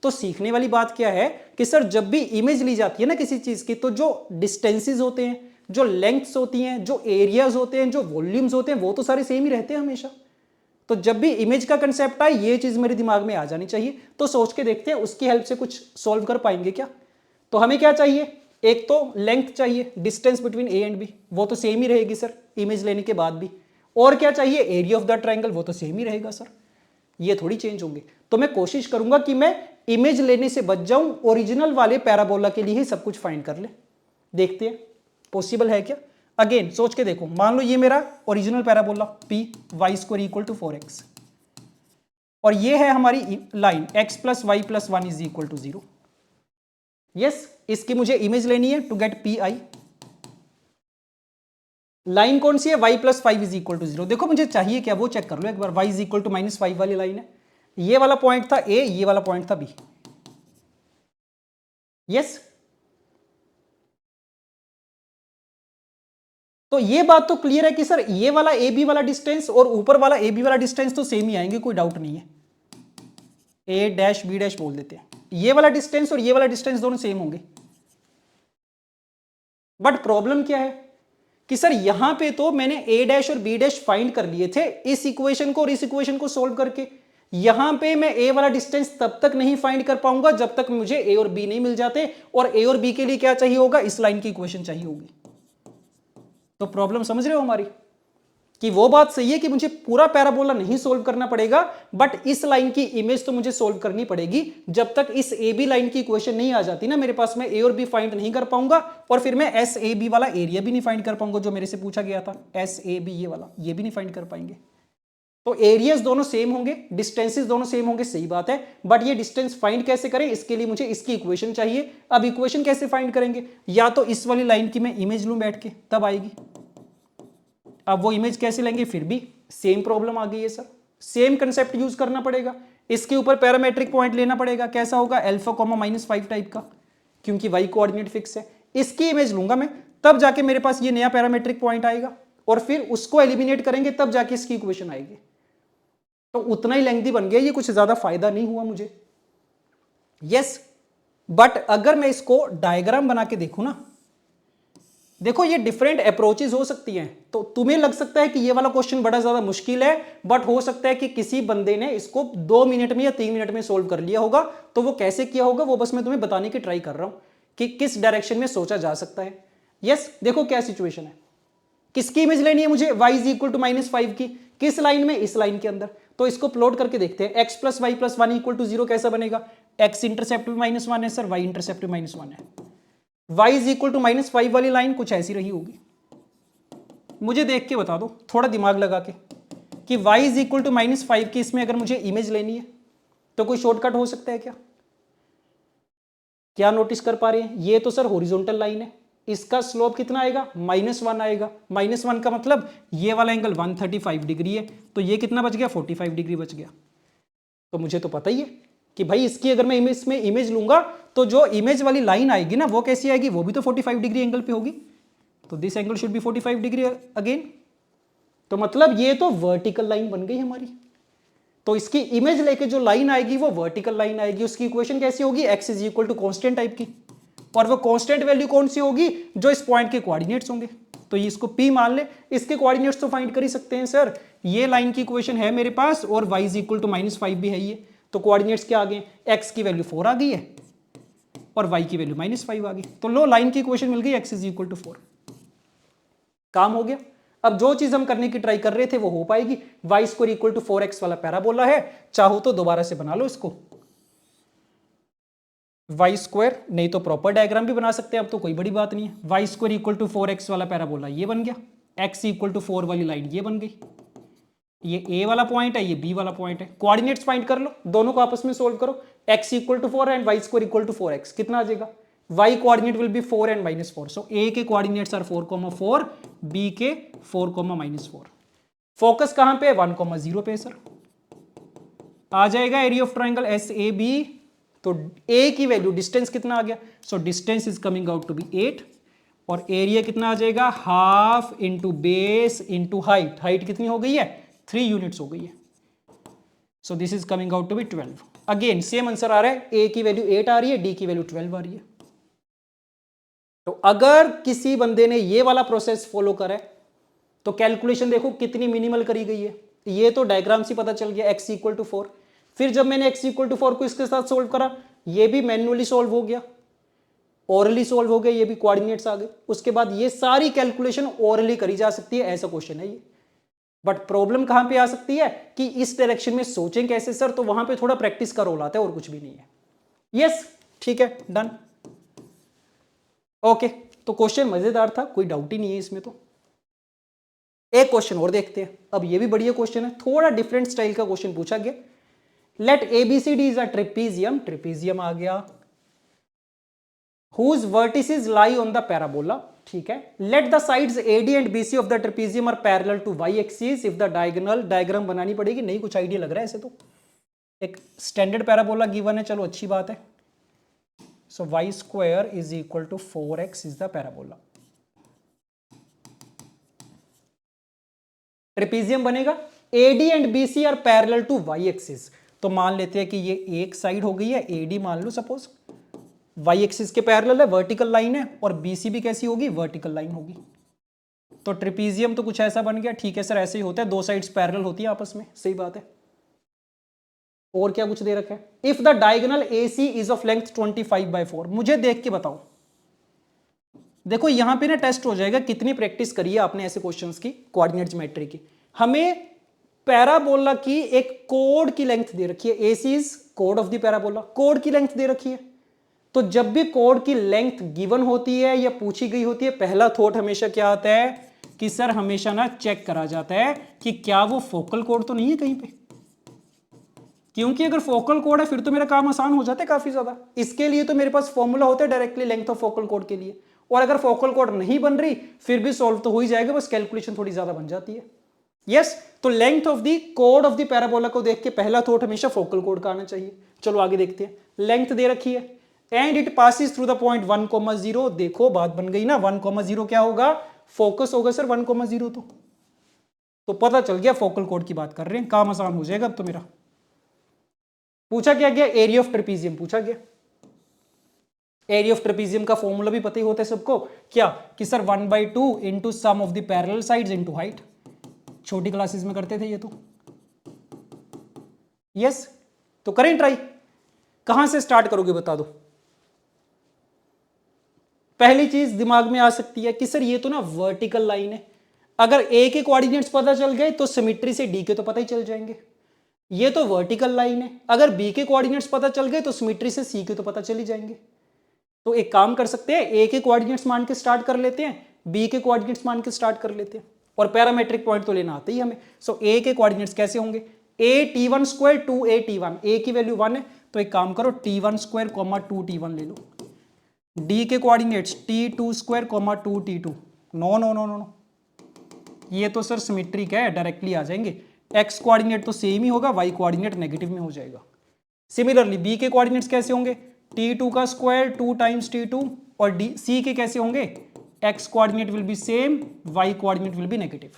तो सीखने वाली बात क्या है कि सर जब भी इमेज ली जाती है ना किसी चीज की, तो जो डिस्टेंसेस होते हैं, जो लेंथ्स होती हैं, जो एरियाज होते हैं, जो वॉल्यूम्स होते हैं, वो तो सारे सेम ही रहते हैं हमेशा। तो जब भी इमेज का कंसेप्ट आए ये चीज मेरे दिमाग में आ जानी चाहिए। तो सोच के देखते हैं उसकी हेल्प से कुछ सॉल्व कर पाएंगे क्या। तो हमें क्या चाहिए, एक तो लेंथ चाहिए, distance between A and B, वो तो सेम ही रहेगी सर इमेज लेने के बाद भी। और क्या चाहिए, एरिया ऑफ द ट्रायंगल, वो तो सेम ही रहेगा सर, ये थोड़ी चेंज होंगे। तो मैं कोशिश करूंगा कि मैं इमेज लेने से बच जाऊं, ओरिजिनल वाले पैराबोला के लिए ही सब कुछ फाइंड कर ले। देखते हैं पॉसिबल है क्या। अगेन सोच के देखो, मान लो ये मेरा original parabola P Y square equal to 4x और ये है हमारी line x plus Y plus 1 is equal to 0। Yes, इसकी मुझे इमेज लेनी है to get P I. Line कौन सी है, y plus 5 is equal to 0। देखो मुझे चाहिए क्या वो चेक कर लो एक बार। y इज इक्वल टू -5 वाली लाइन है, ये वाला पॉइंट था a, ये वाला पॉइंट था b। यस, तो ये बात तो क्लियर है कि सर ये वाला ए बी वाला डिस्टेंस और ऊपर वाला ए बी वाला डिस्टेंस तो सेम ही आएंगे, कोई डाउट नहीं है। ए डैश बी डैश बोल देते हैं, ये वाला डिस्टेंस और ये वाला डिस्टेंस दोनों सेम होंगे। बट प्रॉब्लम क्या है कि सर यहां पे तो मैंने ए डैश और बी डैश फाइंड कर लिए थे इस इक्वेशन को और इस इक्वेशन को सोल्व करके। यहां पे मैं ए वाला डिस्टेंस तब तक नहीं फाइंड कर पाऊंगा जब तक मुझे ए और बी नहीं मिल जाते, और ए और बी के लिए क्या चाहिए होगा, इस लाइन की इक्वेशन चाहिए होगी। तो प्रॉब्लम समझ रहे हो हमारी, कि वो बात सही है कि मुझे पूरा पैराबोला नहीं सोल्व करना पड़ेगा बट इस लाइन की इमेज तो मुझे सोल्व करनी पड़ेगी। जब तक इस ए बी लाइन की इक्वेशन नहीं आ जाती ना मेरे पास, मैं ए और बी फाइंड नहीं कर पाऊंगा और फिर मैं एस ए बी वाला एरिया भी नहीं फाइंड कर पाऊंगा जो मेरे से पूछा गया था। एस ए बी ये वाला, ये भी नहीं फाइंड कर पाएंगे। तो एरियाज दोनों सेम होंगे, डिस्टेंसेस दोनों सेम होंगे, सही बात है, बट ये डिस्टेंस फाइंड कैसे करें, इसके लिए मुझे इसकी इक्वेशन चाहिए। अब इक्वेशन कैसे फाइंड करेंगे, या तो इस वाली लाइन की मैं इमेज लूं बैठ के, तब आएगी। अब वो इमेज कैसे लेंगे, फिर भी सेम प्रॉब्लम आ गई है सर, सेम कंसेप्ट यूज करना पड़ेगा। इसके ऊपर पैरामेट्रिक पॉइंट लेना पड़ेगा, कैसा होगा, अल्फा कॉमा -5 टाइप का, क्योंकि वाई कोऑर्डिनेट फिक्स है। इसकी इमेज लूंगा मैं, तब जाके मेरे पास ये नया पैरामेट्रिक पॉइंट आएगा और फिर उसको एलिमिनेट करेंगे, तब जाके इसकी इक्वेशन आएगी। तो उतना ही लेंथी बन गया, ये कुछ ज्यादा फायदा नहीं हुआ मुझे। यस, बट अगर मैं इसको डायग्राम बना के देखूं ना, देखो ये डिफरेंट अप्रोचेस हो सकती हैं। तो तुम्हें लग सकता है कि ये वाला क्वेश्चन बड़ा ज्यादा मुश्किल है, बट हो सकता है कि किसी बंदे ने इसको 2 मिनट में या 3 मिनट में सोल्व कर लिया होगा। तो वो कैसे किया होगा वो बस मैं तुम्हें बताने की ट्राई कर रहा हूं कि किस डायरेक्शन में सोचा जा सकता है। यस, देखो क्या सिचुएशन है, किसकी इमेज लेनी है मुझे, y इज इक्वल टू -5 की, किस लाइन में, इस लाइन के अंदर। तो इसको प्लॉट करके देखते हैं, x plus Y plus 1 equal to 0 कैसा बनेगा। x इंटरसेप्ट भी -1 है सर, y इंटरसेप्ट भी -1 है। y इज इक्वल टू -5 वाली लाइन कुछ ऐसी रही होगी, मुझे देख के बता दो थोड़ा दिमाग लगा के, कि y इज इक्वल टू -5 की इसमें अगर मुझे इमेज लेनी है तो कोई शॉर्टकट हो सकता है क्या। क्या नोटिस कर पा रहे हैं, ये तो सर हॉरिजॉन्टल लाइन है, इसका स्लोप कितना आएगा, -1 आएगा। -1 का मतलब ये वाला एंगल 135 डिग्री है, तो ये कितना बच गया, 45 डिग्री बच गया। तो मुझे तो पता ही है कि भाई इसकी अगर मैं इमेज लूंगा तो जो इमेज वाली लाइन आएगी ना वो कैसी आएगी, वो भी तो 45 डिग्री एंगल पे होगी। तो this angle should be 45 degree again. तो मतलब ये तो वर्टिकल लाइन बन गई हमारी। तो इसकी इमेज लेके जो लाइन आएगी वो वर्टिकल लाइन आएगी। उसकी इक्वेशन कैसी होगी, x is equal to constant type की, और वो कॉन्स्टेंट वैल्यू कौन सी होगी, जो इस पॉइंट के कोऑर्डिनेट्स होंगे। तो ये इसको p मान ले, इसके कोऑर्डिनेट्स तो फाइंड कर ही सकते हैं सर। ये लाइन की इक्वेशन है मेरे पास और y इज इक्वल टू -5 भी है ये, तो कोऑर्डिनेट्स क्या आ गए, x की वैल्यू 4 आ गई है और y की वैल्यू -5 आ गई। तो लो लाइन की इक्वेशन मिल गई, x इज इक्वल टू 4, काम हो गया। अब जो चीज हम करने की ट्राई कर रहे थे वो हो पाएगी। y square equal to 4x वाला पैराबोला है, चाहो तो दोबारा से बना लो इसको, y स्क्वायर, नहीं तो प्रॉपर डायग्राम भी बना सकते हैं, अब तो कोई बड़ी बात नहीं है। y square equal to 4x वाला पैराबोला ये बन गया, x इक्वल टू 4 वाली लाइन ये बन गई, ये a वाला पॉइंट है, ये b वाला पॉइंट है। कोऑर्डिनेट्स फाइंड कर लो, दोनों को आपस में सोल्व करो, x equal to 4 and y square equal to 4x, कितना आ जाएगा, y coordinate will be 4 and -4, so a के कोऑर्डिनेट्स आर 4,4, b के 4,-4। फोकस कहां पे, 1,0 पे सर। आ जाएगा area of triangle S A B तो ए की वैल्यू, डिस्टेंस कितना आ गया, so distance is coming out to be 8 और एरिया कितना आ जाएगा, half into base into height, height कितनी हो गई है, 3 यूनिट्स हो गई है, so this is coming out to be 12। Again same answer आ रहा है, ए की वैल्यू 8 आ रही है, डी की वैल्यू 12 आ रही है। तो अगर किसी बंदे ने ये वाला प्रोसेस फॉलो करा है तो कैलकुलेशन देखो कितनी मिनिमल करी गई है। ये तो डायग्राम से पता चल गया x इक्वल टू 4, फिर जब मैंने x इक्वल टू 4 को इसके साथ सोल्व करा, ये भी मैन्युअली सोल्व हो गया, ओरली सोल्व हो गया, ये भी कोऑर्डिनेट्स आ गए। उसके बाद ये सारी कैलकुलेशन ओरली करी जा सकती है, ऐसा क्वेश्चन है ये। बट प्रॉब्लम कहां पे आ सकती है कि इस डायरेक्शन में सोचें कैसे सर, तो वहां पे थोड़ा प्रैक्टिस का रोल आता है और कुछ भी नहीं है। यस ठीक है, डन, ओके। तो क्वेश्चन मजेदार था, कोई डाउट ही नहीं है इसमें। तो एक क्वेश्चन और देखते हैं, अब ये भी बढ़िया क्वेश्चन है, थोड़ा डिफरेंट स्टाइल का क्वेश्चन पूछा गया। Let ABCD is a trapezium, trapezium आ गया, whose vertices lie on the parabola, ठीक है। Let the sides AD and BC of the trapezium are parallel to y axis if the diagonal, diagram बनानी पड़ेगी, नहीं कुछ आइडिया लग रहा है ऐसे तो। एक स्टैंडर्ड पैराबोला गिवन है, चलो अच्छी बात है। So y square is equal to 4x is the parabola. Trapezium बनेगा, AD and BC are parallel to y axis, तो मान लेते हैं कि ये एक साइड हो गई है AD, मान लो सपोज y एक्सिस के पैरेलल है, वर्टिकल लाइन है, और BC भी कैसी होगी, वर्टिकल लाइन होगी। तो ट्रिपीजियम तो कुछ ऐसा बन गया, ठीक है सर, ऐसे ही होता है, दो साइड्स पैरेलल होती है आपस में, सही बात है। और क्या कुछ दे रखा है, if the diagonal AC is of length 25/4, मुझे देख के बताओ। देखो यहां पे ना टेस्ट हो जाएगा कितनी प्रैक्टिस करी है आपने ऐसे क्वेश्चंस की, कोऑर्डिनेट ज्योमेट्री की। हमें पैराबोला की एक कोड की लेंथ दे रखी है, AC is code of the parabola, code की लेंथ दे रखी है। तो जब भी कोड की लेंथ गिवन होती है या पूछी गई होती है, पहला थॉट हमेशा क्या आता है कि सर हमेशा ना चेक करा जाता है कि क्या वो फोकल कोड तो नहीं है कहीं पे, क्योंकि अगर फोकल कोड है फिर तो मेरा काम आसान हो जाता है काफी ज्यादा। इसके लिए तो मेरे पास फॉर्मूला होता है directly length of focal code के लिए, और अगर फोकल कोड नहीं बन रही फिर भी सॉल्व तो हो ही जाएगा, बस कैलकुलेशन थोड़ी ज्यादा बन जाती है। यस तो length of the code of the parabola को देख के पहला थॉट हमेशा फोकल कोड का आना चाहिए। चलो आगे देखते हैं, लेंथ दे रखी है and it passes through the point 1,0। देखो बात बन गई ना, 1,0 क्या होगा, फोकस होगा सर 1,0। तो पता चल गया फोकल कोड की बात कर रहे हैं, काम आसान हो जाएगा अब तो मेरा। पूछा क्या गया, एरिया ऑफ ट्रेपीजियम पूछा गया। एरिया ऑफ ट्रेपीजियम का फॉर्मूला भी पता ही होता है सबको, क्या कि sir 1/2 into sum of the parallel sides into height, छोटी क्लासेस में करते थे ये तो। यस तो करें ट्राई, कहां से स्टार्ट करोगे बता दो। पहली चीज दिमाग में आ सकती है कि सर ये तो ना वर्टिकल लाइन है, अगर ए के कोऑर्डिनेट्स पता चल गए तो सिमेट्री से डी के तो पता ही चल जाएंगे। ये तो वर्टिकल लाइन है, अगर बी के कोऑर्डिनेट्स पता चल गए तो सिमेट्री से सी के तो पता चल ही जाएंगे। तो एक काम कर सकते हैं, ए के कोऑर्डिनेट्स मान के स्टार्ट कर लेते हैं, बी के कोऑर्डिनेट्स मान के स्टार्ट कर लेते हैं, और पैरामेट्रिक पॉइंट तो लेना आता ही हमें। सो ए के कोऑर्डिनेट्स कैसे होंगे, a(t1)2 2a(t1), ए की वैल्यू 1 है, तो एक काम करो t1² 2t1 ले लो। डी के coordinates t2² 2t2, no no no no, ये तो सर सिमेट्रिक है, डायरेक्टली आ जाएंगे। एक्स कोऑर्डिनेट तो सेम ही होगा, वाई कोऑर्डिनेट नेगेटिव में हो जाएगा। सिमिलरली बी के कोऑर्डिनेट्स कैसे होंगे, t2 का स्क्वायर 2 टाइम्स t2, और डी सी के कैसे होंगे, X coordinate will be same, Y coordinate will be negative.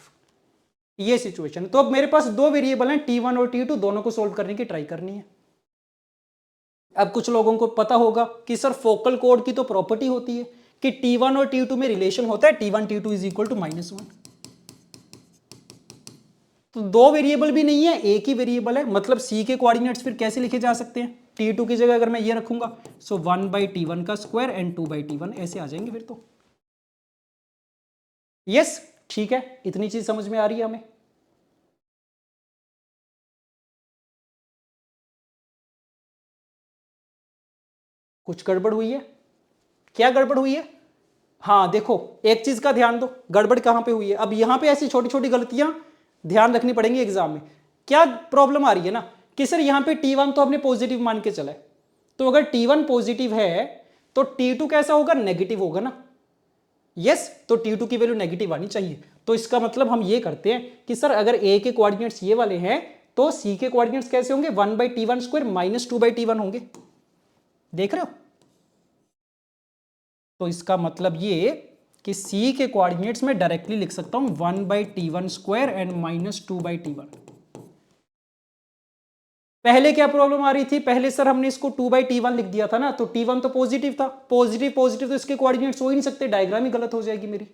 ये सिचुएशन। तो अब मेरे पास दो वेरिएबल हैं t1 और t2, दोनों को सोल्व करने की ट्राई करनी है। अब कुछ लोगों को पता होगा कि सर फोकल कोड की तो प्रॉपर्टी होती है कि t1 और t2 में रिलेशन होता है t1 t2 is equal to -1। तो दो वेरिएबल भी नहीं है, एक ही वेरिएबल है, मतलब c के कोऑर्डिनेट्स फिर कैसे लिखे जा सकते हैं, t2 की जगह अगर मैं ये रखूंगा सो 1/t1 का स्क्वायर एंड 2/t1 ऐसे आ जाएंगे फिर तो। यस ठीक है, इतनी चीज समझ में आ रही है हमें। कुछ गड़बड़ हुई है, क्या गड़बड़ हुई है, हाँ देखो एक चीज का ध्यान दो, गड़बड़ कहां पे हुई है। अब यहां पे ऐसी छोटी छोटी गलतियां ध्यान रखनी पड़ेंगी एग्जाम में। क्या प्रॉब्लम आ रही है ना कि सर यहां पे t1 तो हमने पॉजिटिव मान के चला है, तो अगर t1 पॉजिटिव है तो t2 कैसा होगा, नेगेटिव होगा ना। यस तो t2 की वैल्यू नेगेटिव आनी चाहिए। तो इसका मतलब हम ये करते हैं कि सर अगर a के कोऑर्डिनेट्स ये वाले हैं तो c के कोऑर्डिनेट्स कैसे होंगे, 1/t1² -2/t1 होंगे। देख रहे हो? तो इसका मतलब ये कि c के कोऑर्डिनेट्स में डायरेक्टली लिख सकता हूं 1/t1 स्क्वायर एंड -2/t1। पहले क्या प्रॉब्लम आ रही थी? पहले सर हमने इसको 2/t1 लिख दिया था ना, तो t1 तो पॉजिटिव था, पॉजिटिव पॉजिटिव तो इसके कोऑर्डिनेट्स हो ही नहीं सकते, डायग्राम ही गलत हो जाएगी मेरी।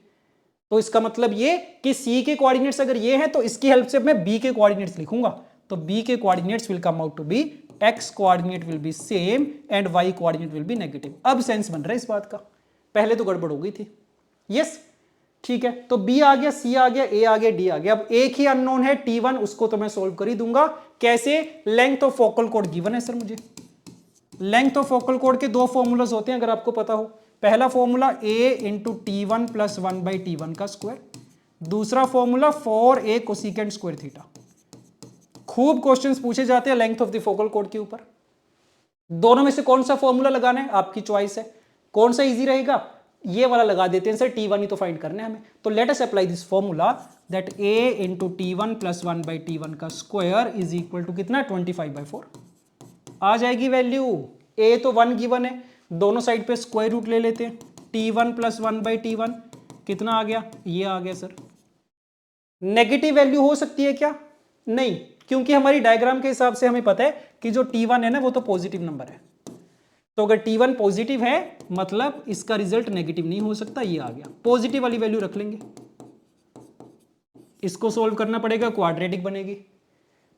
तो इसका मतलब ये कि c के कोऑर्डिनेट्स अगर ये हैं तो इसकी हेल्प से मैं b के कोऑर्डिनेट्स लिखूंगा, तो b के coordinates will come out to be x coordinate will be same and y coordinate will be negative. अब सेंस बन रहा है इस बात का, पहले तो गड़बड़ हो गई थी। यस ठीक है, तो b आ गया, c आ गया, a आ गया, d आ गया। अब एक ही अननोन है t1, उसको तो मैं सोल्व कर ही दूंगा। कैसे? Length of focal code given है सर मुझे। लेंथ ऑफ फोकल कोड के दो फॉर्मूलाज होते हैं अगर आपको पता हो। पहला formula a into t1 plus 1/t1 का स्क्वायर, दूसरा formula 4a cosecant square theta. खूब क्वेश्चंस पूछे जाते हैं length of the focal code के ऊपर। दोनों में से कौन सा फॉर्मूला लगाना है आपकी चॉइस है, कौन सा इजी रहेगा? ये वाला लगा देते हैं सर, t1 ही तो फाइंड करना है हमें। तो let us apply this formula that a into t1 plus 1/t1 का स्क्वायर इज इक्वल टू कितना? 25/4 आ जाएगी वैल्यू। a तो 1 गिवन है, दोनों साइड पे स्क्वायर रूट ले लेते हैं। t1 प्लस 1/t1 कितना आ गया? ये आ गया सर। नेगेटिव वैल्यू हो सकती है क्या? नहीं, क्योंकि हमारी डायग्राम के हिसाब से हमें पता है कि जो t1 है ना वो तो पॉजिटिव नंबर है। तो अगर t1 पॉजिटिव है मतलब इसका रिजल्ट नेगेटिव नहीं हो सकता। ये आ गया, पॉजिटिव वाली वैल्यू रख लेंगे। इसको सोल्व करना पड़ेगा, क्वाड्रेटिक बनेगी।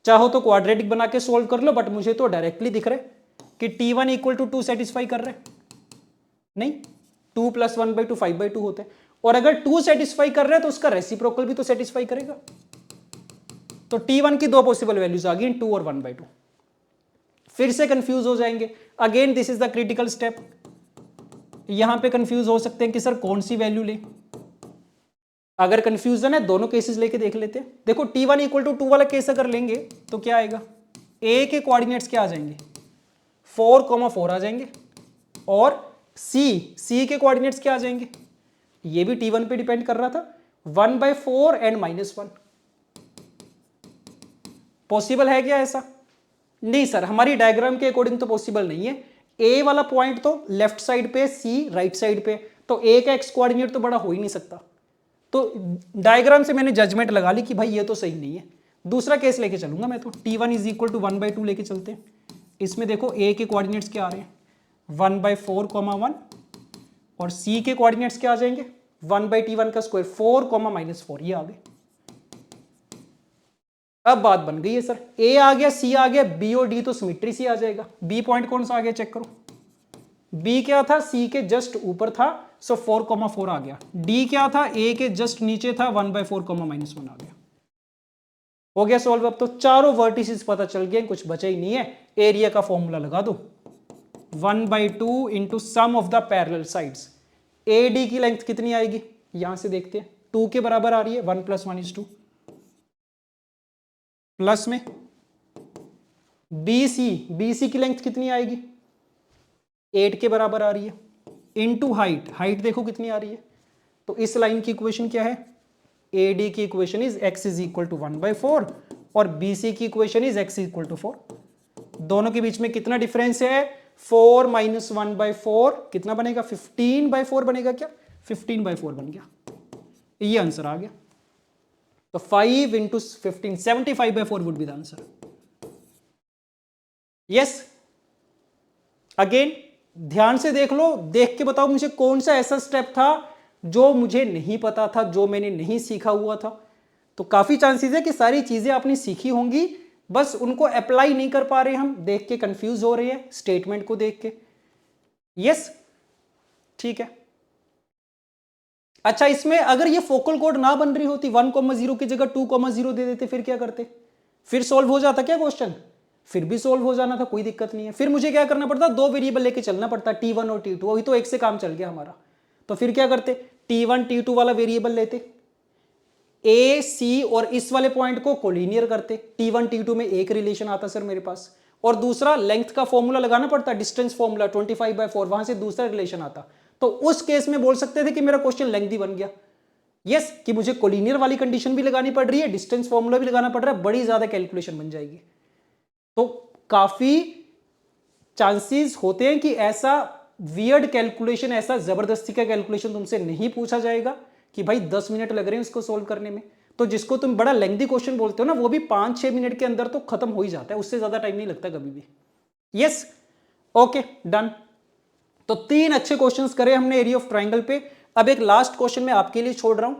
चाहो तो क्वाड्रेटिक बना के सोल्व कर लो, बट मुझे तो डायरेक्टली दिख रहा है कि t1 इक्वल टू 2 सेटिस्फाई कर रहा है। नहीं, 2 प्लस 1/2 5/2 होता है, और अगर 2 सेटिस्फाई कर रहा है तो उसका रेसिप्रोकल भी तो सेटिस्फाई करेगा। तो t1 की दो पॉसिबल वैल्यूज आ गई, 2 और 1/2। फिर से कंफ्यूज हो जाएंगे। Again this is the critical step. यहां पे कंफ्यूज हो सकते हैं कि सर कौन सी वैल्यू ले। अगर कंफ्यूजन है दोनों केसेस लेके देख लेते हैं। देखो t1 इक्वल टू 2 वाला केस अगर लेंगे तो क्या आएगा? a के कोऑर्डिनेट्स क्या आ जाएंगे? 4,4 आ जाएंगे, और c के कोऑर्डिनेट्स क्या आ जाएंगे? ये भी t1 पे डिपेंड कर रहा था, 1/4 एंड -1। पॉसिबल है क्या ऐसा? नहीं सर, हमारी डायग्राम के अकॉर्डिंग तो पॉसिबल नहीं है। ए वाला पॉइंट तो लेफ्ट साइड पे, सी राइट साइड पे, तो ए का एक्स कोऑर्डिनेट तो बड़ा हो ही नहीं सकता। तो डायग्राम से मैंने जजमेंट लगा ली कि भाई ये तो सही नहीं है। दूसरा केस लेके चलूंगा मैं, तो t1 इज इक्वल टू 1/2 लेके चलते हैं। इसमें देखो ए के कोऑर्डिनेट्स क्या आ रहे हैं? 1/4,1, और सी के कोऑर्डिनेट्स क्या आ जाएंगे? 1/t1 का स्क्वायर 4,-4, ये आ गए। अब बात बन गई है सर, ए आ गया, सी आ गया, बी और डी तो सिमेट्री से आ जाएगा। बी पॉइंट कौन सा आ गया चेक करो। बी क्या था? सी के जस्ट ऊपर था, सो 4,4 आ गया। डी क्या था? ए के जस्ट नीचे था, 1/4,-1 आ गया। हो गया सॉल्व। अब तो चारों वर्टिसेस पता चल गए, कुछ बचा ही नहीं है। एरिया का फॉर्मूला लगा दो, 1/2 into sum of the parallel sides. A D की लेंथ कितनी आएगी? यहां से देखते हैं, 2 के बराबर आ रही है, 1 + 1 = 2। प्लस में BC की लेंथ कितनी आएगी? 8 के बराबर आ रही है, इनटू हाइट देखो कितनी आ रही है। तो इस लाइन की इक्वेशन क्या है? AD की equation is x is equal to 1/4 और BC की equation is x equal to 4। दोनों के बीच में कितना डिफरेंस है? 4 - 1/4 कितना बनेगा? 15/4 बनेगा क्या? 15/4 बन गया, ये आंसर आ गया। तो 5 × 15 75/4 would be the answer. Yes, again ध्यान से देख लो, देख के बताओ मुझे कौन सा ऐसा स्टेप था जो मुझे नहीं पता था, जो मैंने नहीं सीखा हुआ था। तो काफी चांसेस है कि सारी चीजें आपने सीखी होंगी, बस उनको अप्लाई नहीं कर पा रहे, हम देख के कंफ्यूज हो रहे हैं स्टेटमेंट को देख के। यस ठीक है। अच्छा, इसमें अगर ये फोकल कोड ना बन रही होती, 1,0 की जगह 2,0 दे देते, फिर क्या करते? फिर सोल्व हो जाता क्या क्वेश्चन? फिर भी सोल्व हो जाना था, कोई दिक्कत नहीं है। फिर मुझे क्या करना पड़ता? दो वेरिएबल लेके चलना पड़ता, t1 और t2। वही तो एक से काम चल गया हमारा। तो फिर क्या करते? t1 t2 वाला वेरिएबल लेते, a c और इस वाले पॉइंट को कोलिनियर करते। t1 t2 में एक रिलेशन आता सर मेरे पास, और दूसरा लेंथ का फॉर्मूला लगाना पड़ता, डिस्टेंस फॉर्मूला 25/4, वहां से दूसरा रिलेशन आता। तो उस केस में बोल सकते थे कि मेरा क्वेश्चन लेंथी बन गया। यस, कि मुझे कोलिनियर वाली कंडीशन भी लगानी पड़ रही है, डिस्टेंस फॉर्मूला भी लगाना पड़ रहा है, बड़ी ज्यादा कैलकुलेशन बन जाएगी। तो काफी चांसेस होते हैं कि ऐसा वियर्ड कैलकुलेशन, ऐसा जबरदस्ती का कैलकुलेशन तुमसे नहीं पूछा जाएगा कि भाई 10 मिनट लग रहे हैं इसको सोल्व करने में। तो जिसको तुम बड़ा लेंथी क्वेश्चन बोलते हो ना, वो भी 5-6 मिनट के अंदर तो खत्म हो ही जाता है, उससे ज्यादा टाइम नहीं लगता कभी भी। Yes, okay, done. तो 3 अच्छे क्वेश्चंस करे हमने एरिया ऑफ ट्राइंगल पे। अब एक लास्ट क्वेश्चन मैं आपके लिए छोड़ रहा हूं,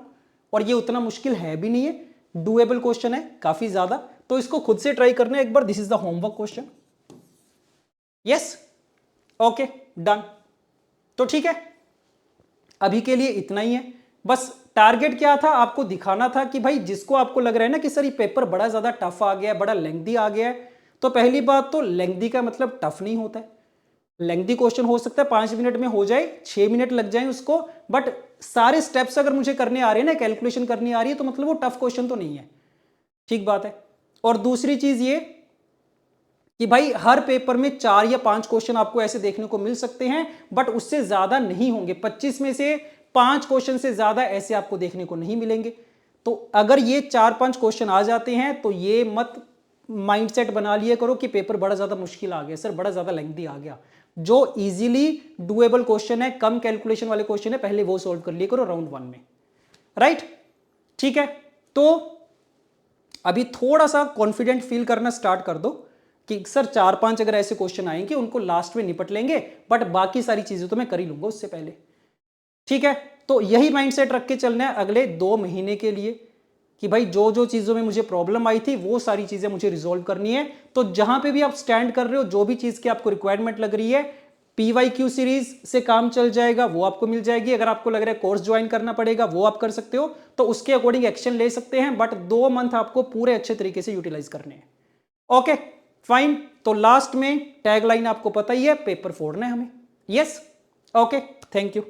और ये उतना मुश्किल है भी नहीं है, डुएबल क्वेश्चन है काफी ज्यादा, तो इसको खुद से ट्राई करना एक बार। This is the homework question. Yes, okay, done. तो ठीक है, अभी के लिए इतना ही है। बस टारगेट क्या था, आपको दिखाना था कि भाई जिसको आपको लग रहा है ना कि सर ये पेपर बड़ा ज्यादा टफ आ गया है, बड़ा लेंथी आ गया है, तो पहली बात तो लेंथी का मतलब टफ नहीं होता है। लेंथी क्वेश्चन हो सकता है 5 मिनट में हो जाए, 6 मिनट लग जाए उसको, बट सारे स्टेप्स अगर मुझे करने आ रहे हैं ना, कैलकुलेशन करनी आ रही है, तो मतलब वो टफ क्वेश्चन तो नहीं है। ठीक बात है। और दूसरी चीज ये कि भाई हर पेपर में 4 या 5 क्वेश्चन आपको ऐसे देखने को मिल सकते हैं, बट उससे ज्यादा नहीं होंगे। 25 में से 5 क्वेश्चन से ज्यादा ऐसे आपको देखने को नहीं मिलेंगे। तो अगर ये 4-5 क्वेश्चन आ जाते हैं तो ये मत माइंडसेट बना लिया करो कि पेपर बड़ा ज्यादा मुश्किल आ गया सर, बड़ा ज्यादा लेंथी आ गया। जो इजीली डुएबल क्वेश्चन है, कम कैलकुलेशन वाले क्वेश्चन है, पहले वो सोल्व कर लिया करो राउंड 1 में। राइट, ठीक है। तो अभी थोड़ा सा कॉन्फिडेंट फील करना स्टार्ट कर दो कि सर 4-5 अगर ऐसे क्वेश्चन आएंगे उनको लास्ट में निपट लेंगे, बट बाकी सारी चीजें तो मैं कर ही लूंगा उससे पहले। ठीक है, तो यही माइंडसेट रख के चलना है अगले 2 महीने के लिए कि भाई जो जो चीजों में मुझे प्रॉब्लम आई थी वो सारी चीजें मुझे रिजोल्व करनी है। तो जहां पे भी आप स्टैंड कर रहे हो, जो भी चीज की आपको रिक्वायरमेंट लग रही है, PYQ सीरीज से काम चल जाएगा, वो आपको मिल जाएगी। अगर आपको लग रहा है कोर्स ज्वाइन करना पड़ेगा, वो आप कर सकते हो, तो उसके अकॉर्डिंग एक्शन ले सकते हैं, बट 2 मंथ आपको पूरे अच्छे तरीके से यूटिलाइज करने हैं। Okay fine. तो लास्ट में टैगलाइन आपको पता ही है, पेपर फोड़ना है हमें। Yes, okay, thank you.